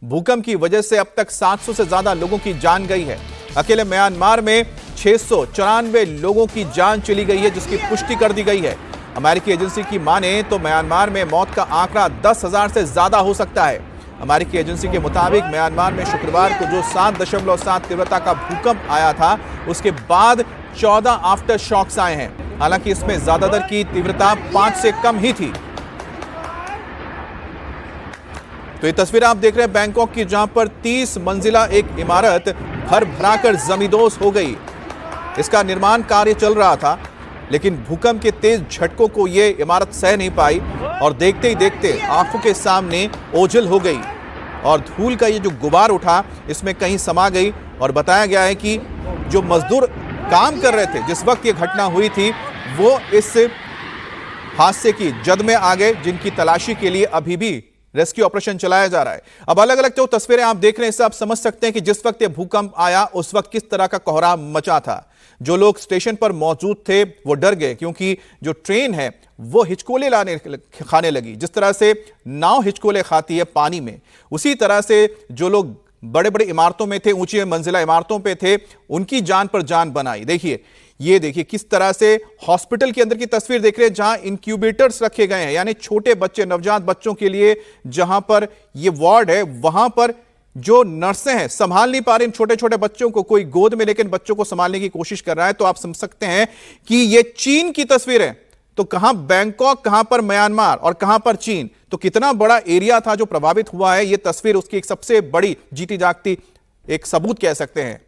भूकंप की वजह से अब तक 700 से ज्यादा लोगों की जान गई है। अकेले म्यांमार में 694 लोगों की जान चली गई है, जिसकी पुष्टि कर दी गई है। अमेरिकी एजेंसी की माने तो म्यांमार में मौत का आंकड़ा 10,000 से ज्यादा हो सकता है। अमेरिकी एजेंसी के मुताबिक म्यांमार में शुक्रवार को जो 7.7 तीव्रता का भूकंप आया था, उसके बाद 14 आफ्टर शॉक्स आए हैं। हालांकि इसमें ज्यादातर की तीव्रता 5 से कम ही थी। तो ये तस्वीर आप देख रहे हैं बैंकॉक की, जहां पर 30 मंजिला एक इमारत भर भराकर जमींदोज हो गई। इसका निर्माण कार्य चल रहा था, लेकिन भूकंप के तेज झटकों को यह इमारत सह नहीं पाई और देखते ही देखते आंखों के सामने ओझल हो गई और धूल का ये जो गुबार उठा, इसमें कहीं समा गई। और बताया गया है कि जो मजदूर काम कर रहे थे जिस वक्त ये घटना हुई थी, वो इस हादसे की जद में आ गए, जिनकी तलाशी के लिए अभी भी रेस्क्यू ऑपरेशन चलाया जा रहा है। अब अलग अलग जो तस्वीरें आप देख रहे हैं, इससे आप समझ सकते हैं कि जिस वक्त ये भूकंप आया उस वक्त किस तरह का कोहराम मचा था। जो लोग स्टेशन पर मौजूद थे वो डर गए, क्योंकि जो ट्रेन है वो हिचकोले खाने लगी। जिस तरह से नाव हिचकोले खाती है पानी में, उसी तरह से जो लोग बड़े बड़े इमारतों में थे, ऊंची मंजिला इमारतों पे थे, उनकी जान पर जान बनाई। ये देखिए किस तरह से हॉस्पिटल के अंदर की तस्वीर देख रहे हैं, जहां इंक्यूबेटर्स रखे गए हैं, यानी छोटे बच्चे, नवजात बच्चों के लिए जहां पर ये वार्ड है, वहां पर जो नर्सें हैं संभाल नहीं पा रही इन छोटे छोटे बच्चों को। कोई गोद में लेकिन बच्चों को संभालने की कोशिश कर रहा है। तो आप समझ सकते हैं कि ये चीन की तस्वीर है। तो कहां बैंकॉक, कहां पर म्यांमार और कहां पर चीन। तो कितना बड़ा एरिया था जो प्रभावित हुआ है। यह तस्वीर उसकी एक सबसे बड़ी जीती जागती एक सबूत कह सकते हैं।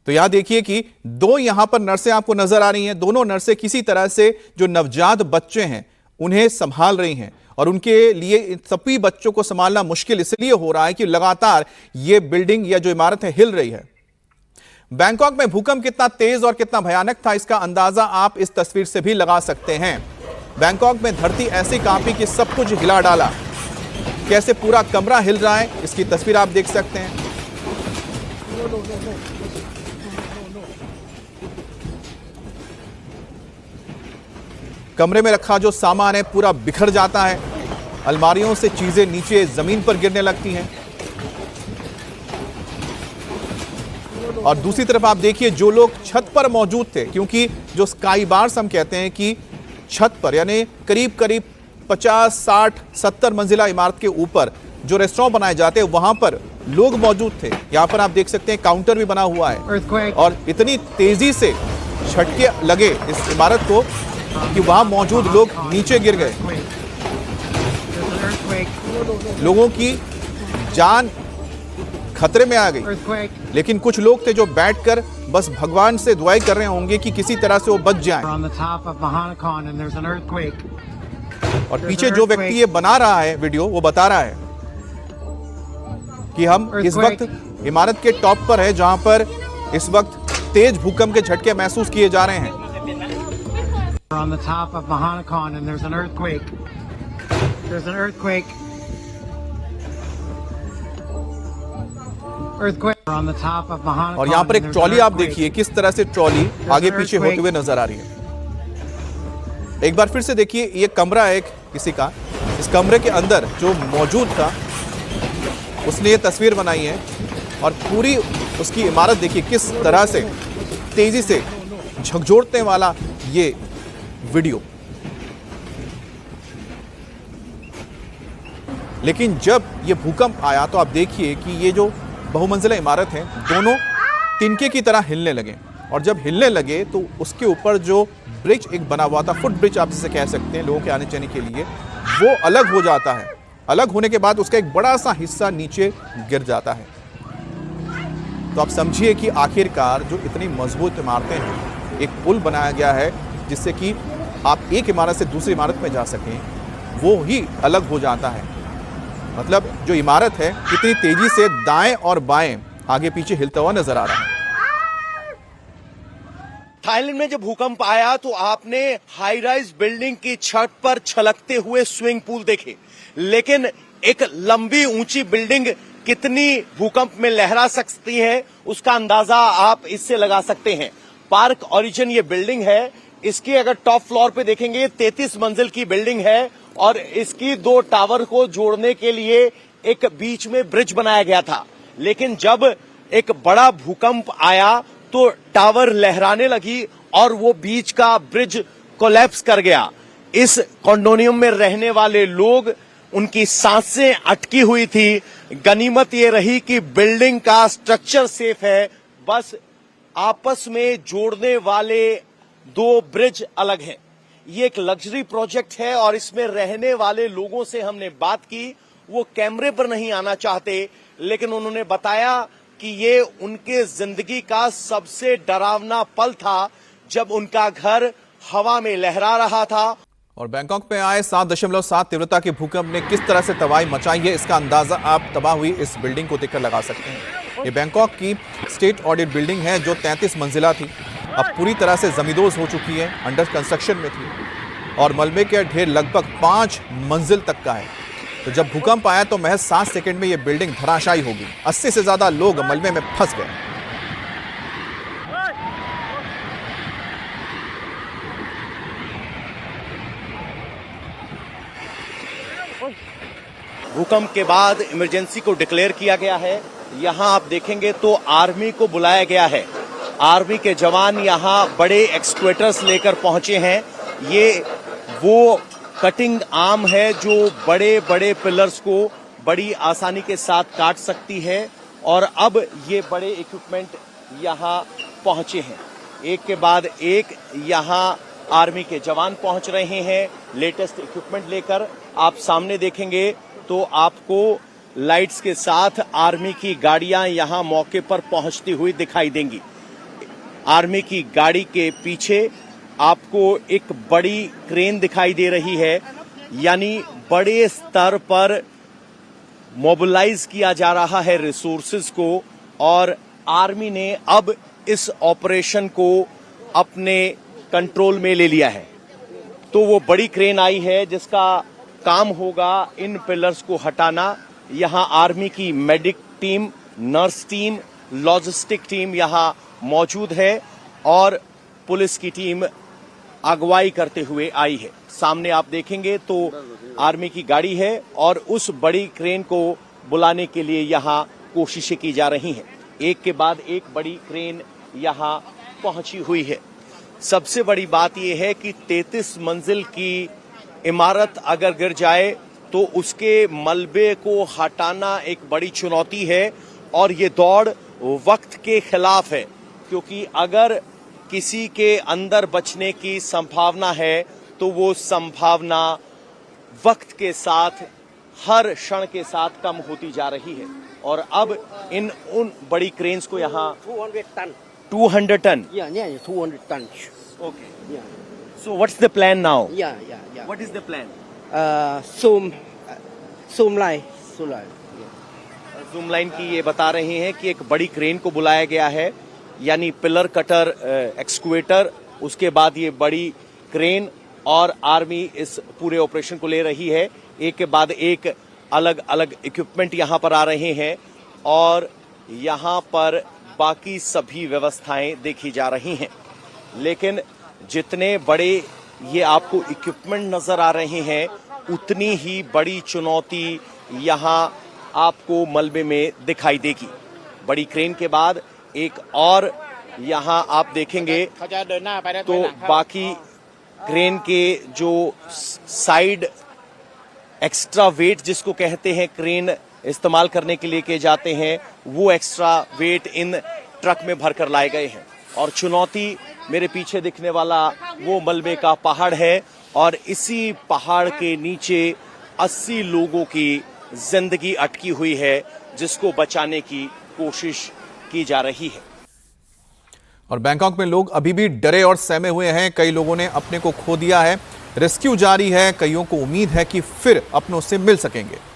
तो यहां देखिए कि दो यहां पर नर्सें आपको नजर आ रही हैं। दोनों नर्सें किसी तरह से जो नवजात बच्चे हैं उन्हें संभाल रही हैं, और उनके लिए सभी बच्चों को संभालना मुश्किल इसलिए हो रहा है कि लगातार ये बिल्डिंग या जो इमारत है हिल रही है। बैंकॉक में भूकंप कितना तेज और कितना भयानक था, इसका अंदाजा आप इस तस्वीर से भी लगा सकते हैं। बैंकॉक में धरती ऐसी कांपी कि सब कुछ हिला डाला। कैसे पूरा कमरा हिल रहा है, इसकी तस्वीर आप देख सकते हैं। कमरे में रखा जो सामान है पूरा बिखर जाता है। अलमारियों से चीजें नीचे जमीन पर गिरने लगती हैं। और दूसरी तरफ आप देखिए जो लोग छत पर मौजूद थे, क्योंकि जो स्काई बार्स हम कहते हैं कि छत पर, यानी करीब करीब 50, 60, 70 मंजिला इमारत के ऊपर जो रेस्टोरेंट बनाए जाते हैं, वहां पर लोग मौजूद थे। यहां पर आप देख सकते हैं काउंटर भी बना हुआ है, और इतनी तेजी से झटके लगे इस इमारत को कि वहां मौजूद लोग नीचे गिर गए। लोगों की जान खतरे में आ गई, लेकिन कुछ लोग थे जो बैठकर बस भगवान से दुआएं कर रहे होंगे कि किसी तरह से वो बच जाएं। और पीछे जो व्यक्ति ये बना रहा है वीडियो, वो बता रहा है कि हम इस वक्त इमारत के टॉप पर है, जहां पर इस वक्त तेज भूकंप के झटके महसूस किए जा रहे हैं। On the top of Mahanakan and there's an earthquake. There's an earthquake. Earthquake on the top of Mahanakan. और यहाँ पर एक ट्रॉली आप देखिए किस तरह से ट्रॉली आगे पीछे होते हुए नजर आ रही है। एक बार फिर से देखिए, ये कमरा है किसी का। इस कमरे के अंदर जो मौजूद था उसने ये तस्वीर बनाई है, और पूरी उसकी इमारत देखिए किस तरह से तेजी से झकझोरने वाला ये वीडियो। लेकिन जब ये भूकंप आया तो आप देखिए कि ये जो बहुमंजिला इमारत है, दोनों तिनके की तरह हिलने लगे। और जब हिलने लगे तो उसके ऊपर जो ब्रिज एक बना हुआ था, फुट ब्रिज आप जिसे कह सकते हैं लोगों के आने जाने के लिए, वो अलग हो जाता है। अलग होने के बाद उसका एक बड़ा सा हिस्सा नीचे गिर जाता है। तो आप समझिए कि आखिरकार जो इतनी मजबूत इमारतें हैं, एक पुल बनाया गया है जिससे कि आप एक इमारत से दूसरी इमारत में जा सकें, वो ही अलग हो जाता है। मतलब जो इमारत है कितनी तेजी से दाएं और बाएं आगे पीछे हिलता हुआ नजर आ रहा है। थाईलैंड में जब भूकंप आया तो आपने हाई राइज बिल्डिंग की छत पर छलकते हुए स्विमिंग पूल देखे, लेकिन एक लंबी ऊंची बिल्डिंग कितनी भूकंप में लहरा सकती है उसका अंदाजा आप इससे लगा सकते हैं। पार्क ओरिजिन ये बिल्डिंग है, इसकी अगर टॉप फ्लोर पे देखेंगे 33 मंजिल की बिल्डिंग है और इसकी दो टावर को जोड़ने के लिए एक बीच में ब्रिज बनाया गया था। लेकिन जब एक बड़ा भूकंप आया तो टावर लहराने लगी और वो बीच का ब्रिज कोलैप्स कर गया। इस कॉन्डोमिनियम में रहने वाले लोग, उनकी सांसें अटकी हुई थी। गनीमत ये रही कि बिल्डिंग का स्ट्रक्चर सेफ है, बस आपस में जोड़ने वाले दो ब्रिज अलग हैं। ये एक लग्जरी प्रोजेक्ट है और इसमें रहने वाले लोगों से हमने बात की। वो कैमरे पर नहीं आना चाहते, लेकिन उन्होंने बताया कि ये उनके जिंदगी का सबसे डरावना पल था जब उनका घर हवा में लहरा रहा था। और बैंकॉक में आए 7.7 तीव्रता के भूकंप ने किस तरह से तबाही मचाई है, इसका अंदाजा आप तबाह हुई इस बिल्डिंग को देखकर लगा सकते हैं। ये बैंकॉक की स्टेट ऑडिट बिल्डिंग है जो 33 मंजिला थी, अब पूरी तरह से जमींदोज हो चुकी है, अंडर कंस्ट्रक्शन में थी और मलबे के ढेर लगभग 5 मंजिल तक का है। तो जब भूकंप आया तो महज 7 सेकंड में यह बिल्डिंग धराशायी होगी। 80 से ज्यादा लोग मलबे में फंस गए। भूकंप के बाद इमरजेंसी को डिक्लेयर किया गया है। यहां आप देखेंगे तो आर्मी को बुलाया गया है। आर्मी के जवान यहां बड़े एक्सक्वेटर्स लेकर पहुंचे हैं। ये वो कटिंग आर्म है जो बड़े बड़े पिलर्स को बड़ी आसानी के साथ काट सकती है और अब ये बड़े इक्विपमेंट यहां पहुंचे हैं। एक के बाद एक यहां आर्मी के जवान पहुंच रहे हैं लेटेस्ट इक्विपमेंट लेकर। आप सामने देखेंगे तो आपको लाइट्स के साथ आर्मी की गाड़ियां यहां मौके पर पहुंचती हुई दिखाई देंगी। आर्मी की गाड़ी के पीछे आपको एक बड़ी क्रेन दिखाई दे रही है, यानी बड़े स्तर पर मोबिलाइज किया जा रहा है रिसोर्सेज को और आर्मी ने अब इस ऑपरेशन को अपने कंट्रोल में ले लिया है। तो वो बड़ी क्रेन आई है जिसका काम होगा इन पिलर्स को हटाना। यहां आर्मी की medic team, nurse team, logistic team यहां मौजूद है और पुलिस की टीम अगुवाई करते हुए आई है। सामने आप देखेंगे तो आर्मी की गाड़ी है और उस बड़ी क्रेन को बुलाने के लिए यहां कोशिशें की जा रही हैं। एक के बाद एक बड़ी क्रेन यहां पहुंची हुई है। सबसे बड़ी बात यह है कि 33 मंजिल की इमारत अगर गिर जाए तो उसके मलबे को हटाना एक बड़ी चुनौती है और ये दौड़ वक्त के खिलाफ है, क्योंकि अगर किसी के अंदर बचने की संभावना है तो वो संभावना वक्त के साथ, हर क्षण के साथ कम होती जा रही है। और अब उन बड़ी क्रेन्स को यहाँ 200 ton. 200 ton. Yeah, 200 tons. Okay. Yeah, So what's the plan now? yeah. What is the plan? Zoom line. Zoom line की ये बता रहे हैं कि एक बड़ी क्रेन को बुलाया गया है, यानी पिलर कटर, एक्सक्वेटर, उसके बाद ये बड़ी क्रेन और आर्मी इस पूरे ऑपरेशन को ले रही है। एक के बाद एक अलग अलग इक्विपमेंट यहाँ पर आ रहे हैं और यहाँ पर बाकी सभी व्यवस्थाएं देखी जा रही हैं। लेकिन जितने बड़े ये आपको इक्विपमेंट नजर आ रहे हैं, उतनी ही बड़ी चुनौती यहाँ आपको मलबे में दिखाई देगी। बड़ी क्रेन के बाद एक और यहाँ आप देखेंगे तो बाकी क्रेन के जो साइड एक्स्ट्रा वेट जिसको कहते हैं, क्रेन इस्तेमाल करने के लिए किए जाते हैं, वो एक्स्ट्रा वेट इन ट्रक में भरकर लाए गए हैं। और चुनौती मेरे पीछे दिखने वाला वो मलबे का पहाड़ है और इसी पहाड़ के नीचे 80 लोगों की जिंदगी अटकी हुई है, जिसको बचाने की कोशिश की जा रही है। और बैंकॉक में लोग अभी भी डरे और सहमे हुए हैं। कई लोगों ने अपने को खो दिया है, रेस्क्यू जारी है। कईयों को उम्मीद है कि फिर अपनों से मिल सकेंगे।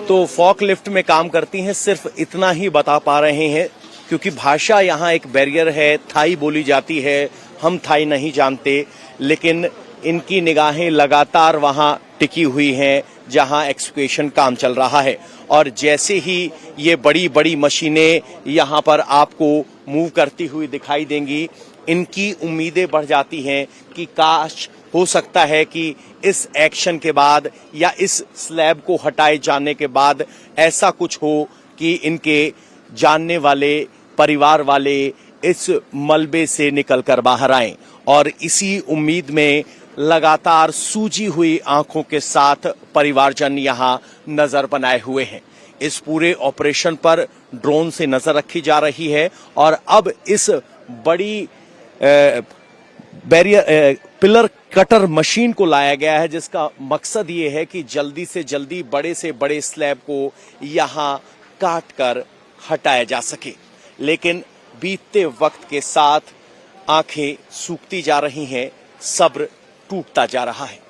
तो फॉक लिफ्ट में काम करती हैं, सिर्फ इतना ही बता पा रहे हैं क्योंकि भाषा यहाँ एक बैरियर है। थाई बोली जाती है, हम थाई नहीं जानते, लेकिन इनकी निगाहें लगातार वहाँ टिकी हुई हैं जहाँ एक्सक्वेशन काम चल रहा है। और जैसे ही ये बड़ी बड़ी मशीनें यहाँ पर आपको मूव करती हुई दिखाई देंगी, इनकी उम्मीदें बढ़ जाती हैं कि काश हो सकता है कि इस एक्शन के बाद या इस स्लैब को हटाए जाने के बाद ऐसा कुछ हो कि इनके जानने वाले परिवार वाले इस मलबे से निकलकर बाहर आएं। और इसी उम्मीद में लगातार सूजी हुई आंखों के साथ परिवारजन यहां नजर बनाए हुए हैं। इस पूरे ऑपरेशन पर ड्रोन से नजर रखी जा रही है और अब इस बड़ी बैरियर पिलर कटर मशीन को लाया गया है, जिसका मकसद ये है कि जल्दी से जल्दी बड़े से बड़े स्लैब को यहां काट कर हटाया जा सके। लेकिन बीतते वक्त के साथ आंखें सूखती जा रही हैं, सब्र टूटता जा रहा है।